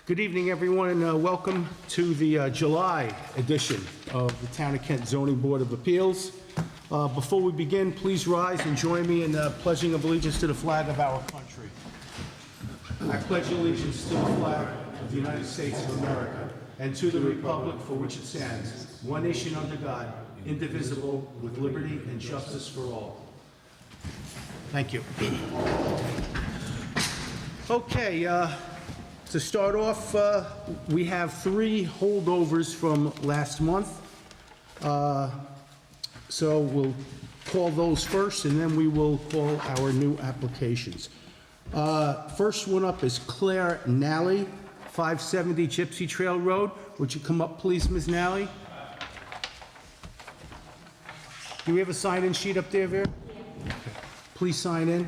Good evening, everyone, and welcome to the July edition of the Town of Kent Zoning Board of Appeals. Before we begin, please rise and join me in pledging of allegiance to the flag of our country. I pledge allegiance to the flag of the United States of America and to the republic for which it stands, one nation under God, indivisible, with liberty and justice for all. Thank you. Okay, to start off, we have 3 holdovers from last month. So we'll call those first, and then we will call our new applications. First one up is Claire Nally, 570 Gypsy Trail Road. Would you come up, please, Ms. Nally? Do we have a sign-in sheet up there, Vera? Yeah. Please sign in.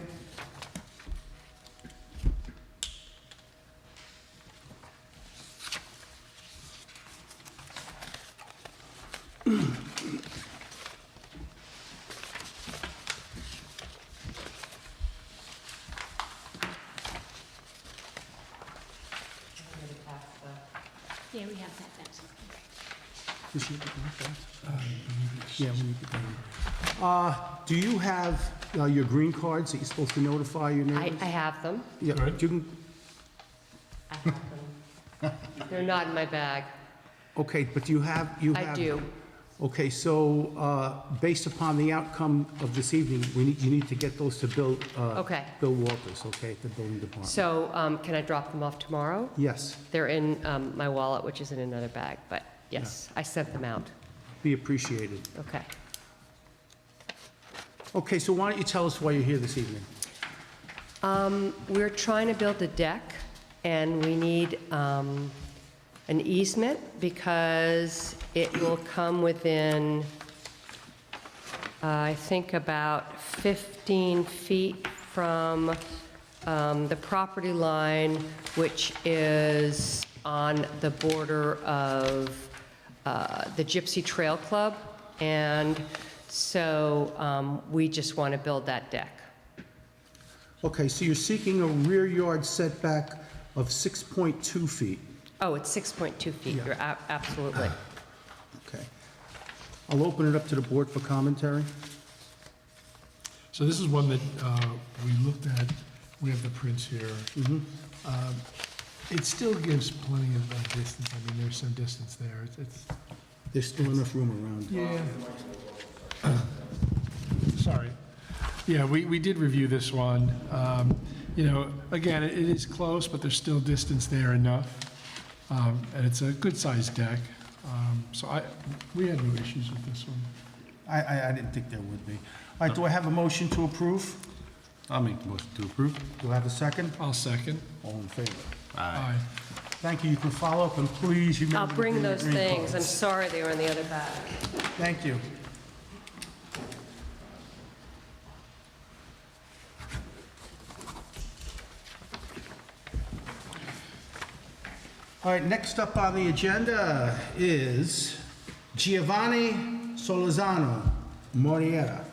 Yeah, we have that, that's okay. Yeah, we need to. Do you have your green cards that you're supposed to notify your I neighbors? have them. Yeah, you can, I have them. They're not in my bag. okay, but you have... I do. Okay, so, based upon the outcome of this evening, you need to get those to Bill... Okay. Bill Walters, okay, at the building department. So can I drop them off tomorrow? Yes, They're in my wallet, which is in another bag, but yes, I sent them out. be appreciated. Okay. Okay, so why don't you tell us why you're here this evening? We're trying to build a deck, and we need an easement because it will come within, I think, about 15 feet from the property line, which is on the border of the Gypsy Trail Club. And so we just want to build that deck. Okay, so you're seeking a rear yard setback of 6.2 feet. Oh, it's 6.2 feet. Yeah. You're absolutely. Okay. I'll open it up to the board for commentary. So this is one that we looked at. We have the prints here. It still gives plenty of distance. I mean, there's some distance there. There's still enough room around. Yeah. Sorry. Yeah, we did review this one. You know, again, it is close, but there's still distance there enough. And it's a good-sized deck. So we had no issues with this one. I didn't think there would be. All right, do I have a motion to approve? I'll make the motion to approve. Do I have a second? I'll second. All in favor? Aye. Thank you. You can follow up, and please remember... I'll to bring your those green things. I'm cards. sorry they were in the other bag. Thank you. All right, next up on the agenda is Giovanni Solazano Moriera.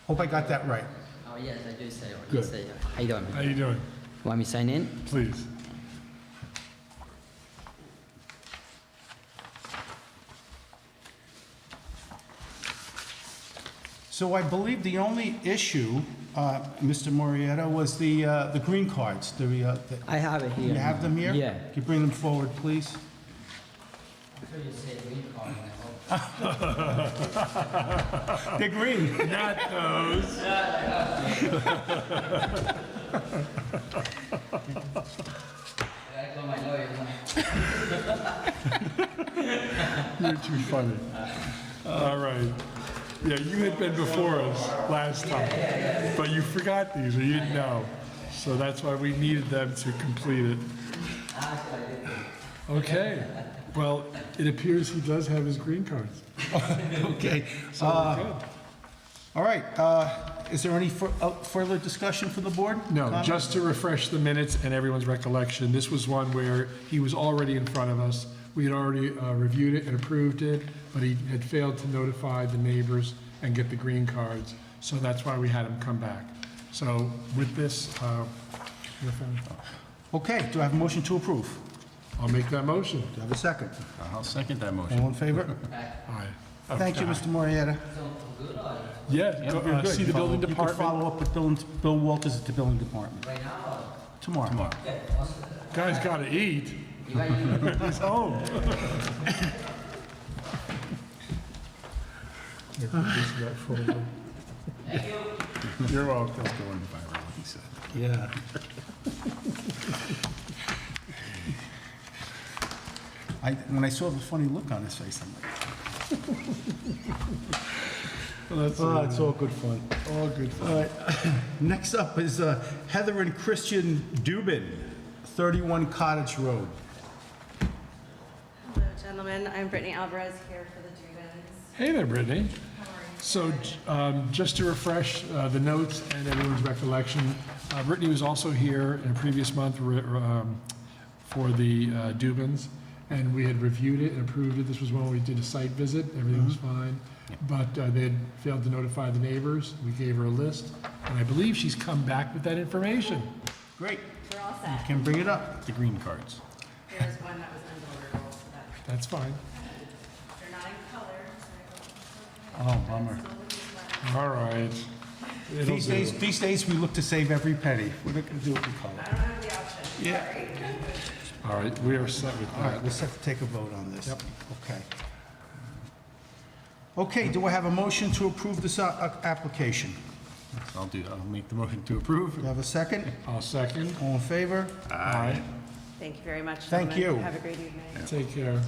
Hope I got that right. Oh, yes, I do say what Good. you say. How you doing? How you doing? Want me to sign in? Please. So I believe the only issue, Mr. Moriera, was the green cards. I have it here. You have them here? Yeah. Can you bring them forward, please? So you say green card, and I hope. They're green. Not those. I got my lawyer. You're too funny. All right. Yeah, you had been before us last time, but you forgot these, or you didn't know. So that's why we needed them to complete it. Okay. Well, it appears he does have his green cards. Okay. So we're good. All right. Is there any further discussion for the board? No, Comment? just to refresh the minutes and everyone's recollection, this was one where he was already in front of us. We had already reviewed it and approved it, but he had failed to notify the neighbors and get the green cards. So that's why we had him come back. So with this, your phone. Okay, do I have a motion to approve? I'll make that motion. Do I have a second? I'll second that motion. All in favor? Aye. Thank you, Mr. Marietta. Yeah, go, You're good. see the building You can department. follow up with Bill Walters at the building department. Right now, Tomorrow. Tomorrow. Guy's gotta eat. you got your, He's home. You're welcome. That's going viral, he said. Yeah. When I saw the funny look on his face, I'm like, oh, it's all good fun. All good. All right, next up is Heather and Christian Dubin, 31 Cottage Road. Hello, gentlemen. I'm Brittany Alvarez here for the Dubins. Hey there, Brittany. How are you? So, just to refresh the notes and everyone's recollection, Brittany was also here in a previous month for the Dubins, and we had reviewed it and approved it. This was when we did a site visit, everything was fine, but they had failed to notify the neighbors. We gave her a list, and I believe she's come back with that information. Great, We're all you set. can bring it up. The green cards. There's one that was undeliverable, so that That's fine. they're not in color. Oh, bummer. All right. It'll do. These days, we look to save every penny. We're not gonna do it in color. I don't have the option. Yeah. Sorry. All right, we are set with All right, that. we're set to take a vote on this. Yep. Okay. Okay, do I have a motion to approve this application? I'll make the motion to approve. Do I have a second? I'll second. All in favor? Aye. Thank you very much, Thank gentlemen. you. Have a great evening. Take care.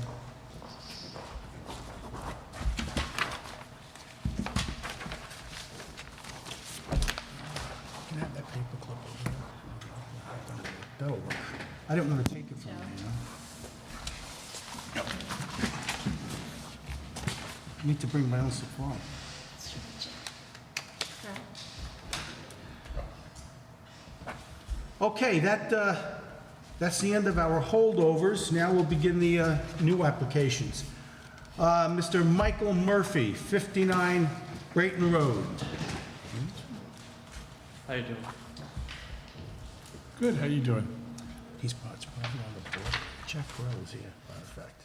Can I have that paper clip over there? That'll work. I didn't want to take it from you, you know? I need to bring my own supply. Okay, that's the end of our holdovers. Now we'll begin the new applications. Mr. Michael Murphy, 59 Brayton Road. How you doing? Good, how you doing? He's probably on the board. Jeff Rose here, matter of fact.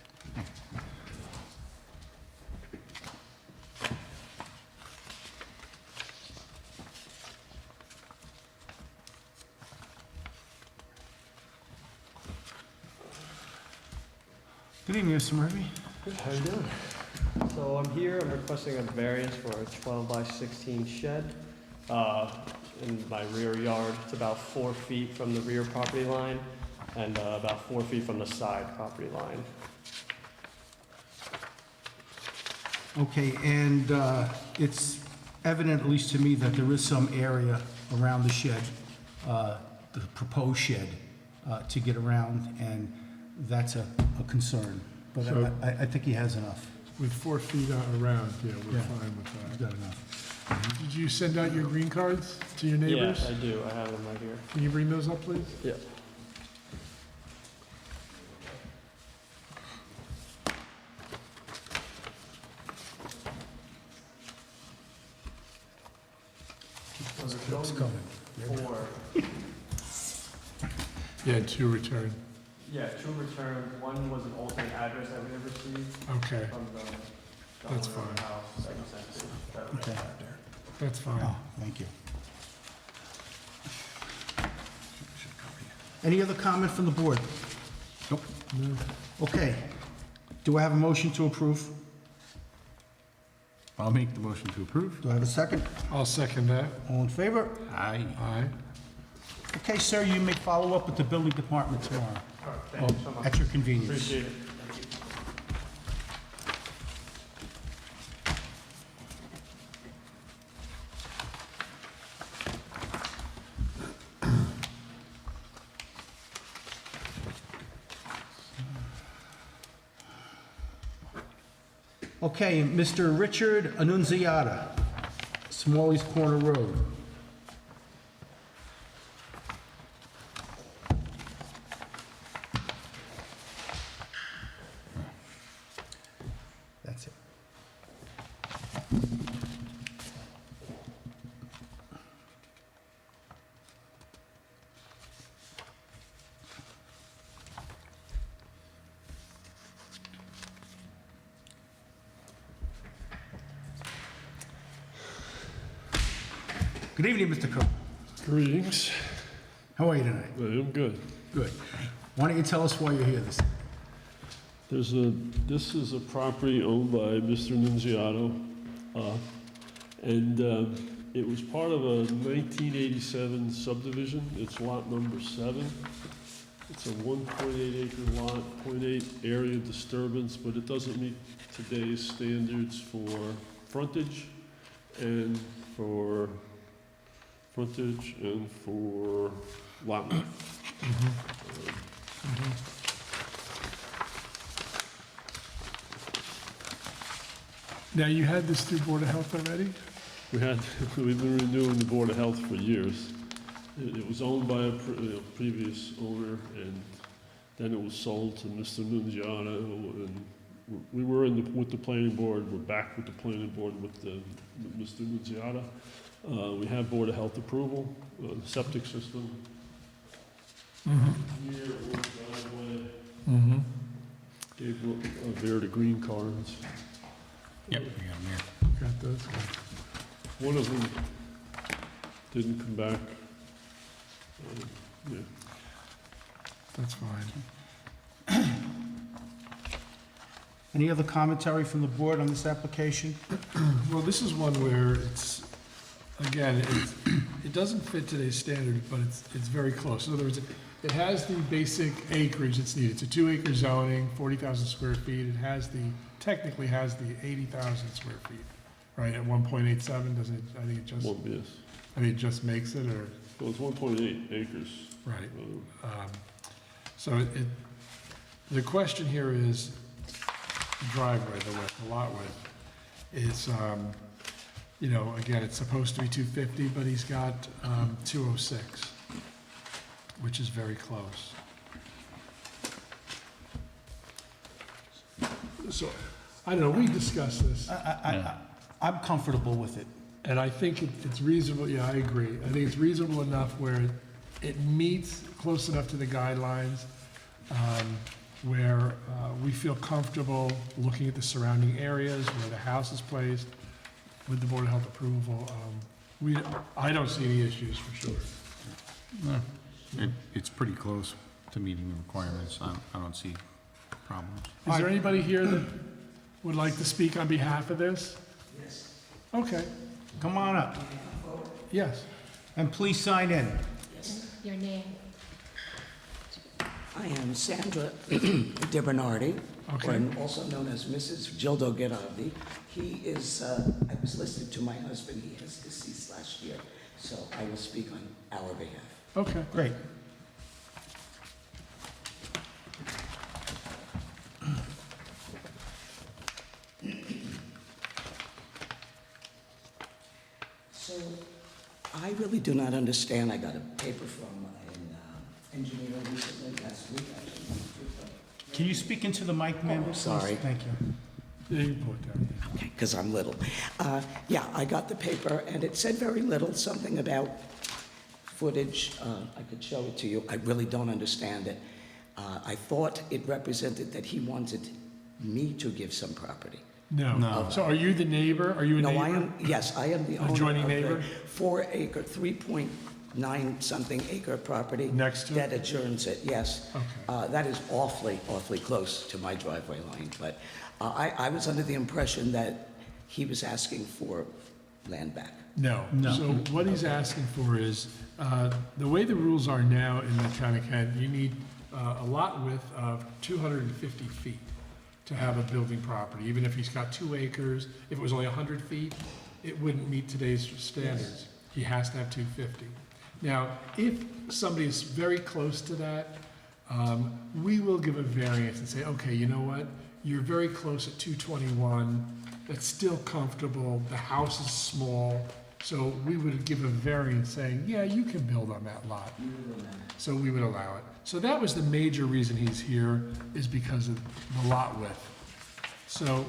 Good evening, Mr. Murphy. Good, how you doing? So I'm here, I'm requesting a variance for a 12 by 16 shed in my rear yard. It's about 4 feet from the rear property line and about 4 feet from the side property line. Okay, and it's evident, at least to me, that there is some area around the shed, the proposed shed, to get around, and that's a concern. But So- I think he has enough. With 4 feet around, yeah, we're Yeah. fine with He's that. got enough. Did you send out your green cards to your neighbors? Yeah, I do, I have them right here. Can you bring those up, please? Yeah. It's coming. Yeah, 2 return. Yeah, 2 returned. One was an alternate address that we had received Okay, from the That's owner of fine. the house that we sent to. That was Okay. back there. that's fine. Oh, thank you. Any other comment from the board? Nope. Okay. Do I have a motion to approve? I'll make the motion to approve. Do I have a second? I'll second that. All in favor? Aye. Aye. Okay, sir, you may follow up with the building department tomorrow, All right, thank you so much. at your convenience. Appreciate it. Thank you. Okay, Mr. Richard Annunziata, Smalley's Corner Road. That's it. Good evening, Mr. Cook. Greetings. How are you tonight? I am good. Good. Why don't you tell us why you're here this evening? This is a property owned by Mr. Nunziato, and it was part of a 1987 subdivision. It's lot number 7. It's a 1.8 acre lot, 0.8 area disturbance, but it doesn't meet today's standards for frontage and for lot width. Now, you had this through Board of Health already? We've been renewing the Board of Health for years. It was owned by a previous owner, and then it was sold to Mr. Nunziata, and we were with the planning board, we're back with the planning board with Mr. Nunziata. We have Board of Health approval, septic system. Here, one driveway, gave Bear the green cards. Yep, we got them here. Got those? One of them didn't come back. Yeah. That's fine. Any other commentary from the board on this application? Well, this is one where it's, again, it doesn't fit today's standard, but it's very close. In other words, it has the basic acreage that's needed. It's a 2-acre zoning, 40,000 square feet. It technically has the 80,000 square feet, right, at 1.87, doesn't it? I think it just makes it, or? Well, it's 1.8 acres. Right. So the question here is the driveway, the width, the lot width. Is, again, it's supposed to be 250, but he's got 206, which is very close. So, I don't know, we discussed this, I'm comfortable with it. and I think it's reasonable, yeah, I agree. I think it's reasonable enough where it meets close enough to the guidelines, where we feel comfortable looking at the surrounding areas, where the house is placed, with the Board of Health approval. I don't see any issues for sure. No, it's pretty close to meeting the requirements. I don't see problems. Is there anybody here that would like to speak on behalf of this? Yes. Okay, Come on up, yes. and please sign in. Your name? I am Sandra DiBernardi, Okay. and also known as Mrs. Gildo Gerardi. He is, I was listed to my husband, he has deceased last year, so I will speak on our behalf. Okay. Great. So I really do not understand. I got a paper from an engineer recently, last week, actually. Can you speak into the mic, ma'am? please? sorry. Thank you. Yeah, you can put it down. Okay, because I'm little. Yeah, I got the paper, and it said very little, something about footage. I could show it to you. I really don't understand it. I thought it represented that he wanted me to give some property. No. No. So are you the neighbor? Are you a No, neighbor? I am, yes, I am the owner Adjoining of neighbor? the 4-acre, 3.9-something acre property. Next to it? That adjourns it, yes. Okay. That is awfully close to my driveway line, but I was under the impression that he was asking for land back. No. No. So what he's asking for is, the way the rules are now in the town of Kent, you need a lot width of 250 feet to have a building property. Even if he's got 2 acres, if it was only 100 feet, it wouldn't meet today's standards. He has to have 250. Now, if somebody is very close to that, we will give a variance and say, okay, you know what? You're very close at 221. That's still comfortable. The house is small. So we would give a variance saying, yeah, you can build on that lot. So we would allow it. So that was the major reason he's here, is because of the lot width. So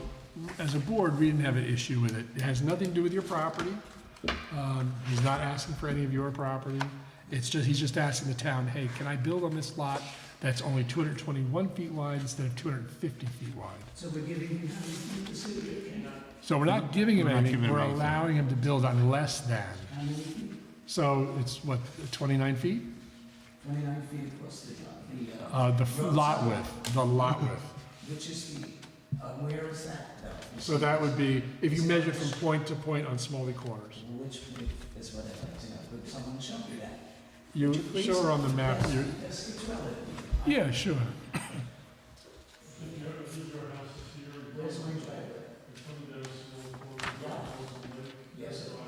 as a board, we didn't have an issue with it. It has nothing to do with your property. He's not asking for any of your property. It's just, he's just asking the town, hey, can I build on this lot that's only 221 feet wide instead of 250 feet wide? So we're giving him how many feet to see? So we're not giving him We're not anything, giving him we're anything. allowing him to build on less than. How many feet? So it's what, 29 feet? 29 feet plus the Lot width, the lot width. which is the, where is that though? So that would be, if you measured from point to point on Smalley Corners. Which is what I'd like to know. Could someone show me that? You please? show her on the map, you're, Yes, it's relative. yeah, sure. Where's my driveway? Yes, it was.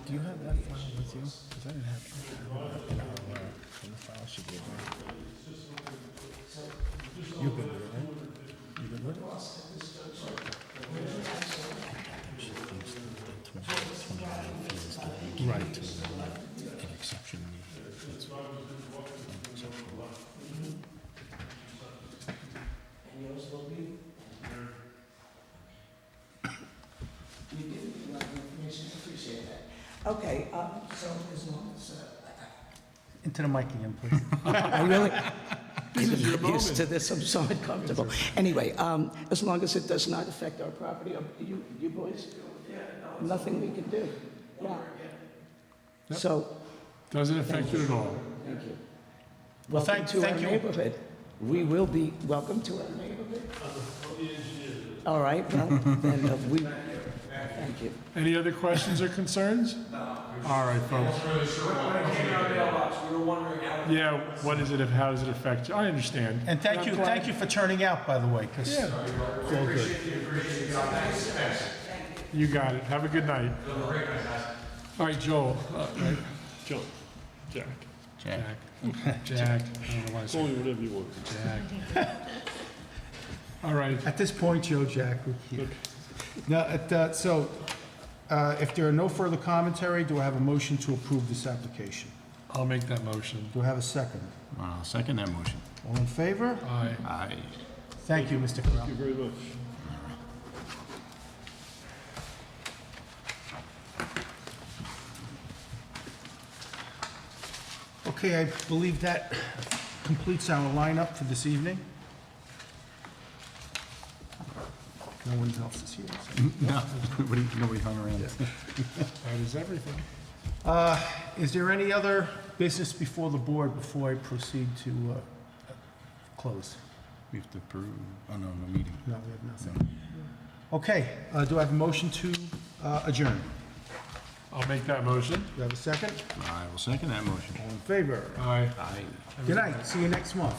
Do you have that file with you? Because I didn't have it in the file she gave me. You're good with it, right? You good with it? She thinks that 29 feet is the right to an exception. That's unacceptable. And yours will be? You do, you like the information, I appreciate that. Okay, so as long as, Into the mic again, please. I really, I'm used to this, I'm so uncomfortable. Anyway, as long as it does not affect our property, you boys, nothing we can do. Yeah. Yep. So, Doesn't affect it at all. thank you. Well, Welcome to our thank you. neighborhood. We will be, welcome to our neighborhood. All right, well, then thank you. Any other questions or concerns? All right, folks. Yeah, what is it, how does it affect you? I understand. And thank you for turning out, by the way, because Yeah. it's all good. You got it. Have a good night. All right, Joel. Right. John, Jack, Jack. Jack. I don't know why I call said me whatever you want. Jack. All right. At this point, Joe, Jack, now, if there are no further commentary, do I have a motion to approve this application? I'll make that motion. Do I have a second? I'll second that motion. All in favor? Aye. Aye. Thank you, Mr. Corral. Thank you very much. Okay, I believe that completes our lineup for this evening. No one else is here. so- No, nobody hung around. That is everything. Is there any other business before the board before I proceed to close? We have to approve, oh no, no meeting. No, we have nothing. Okay, do I have a motion to adjourn? I'll make that motion. Do I have a second? I will second that motion. All in favor? Aye. Aye. Good night, see you next month.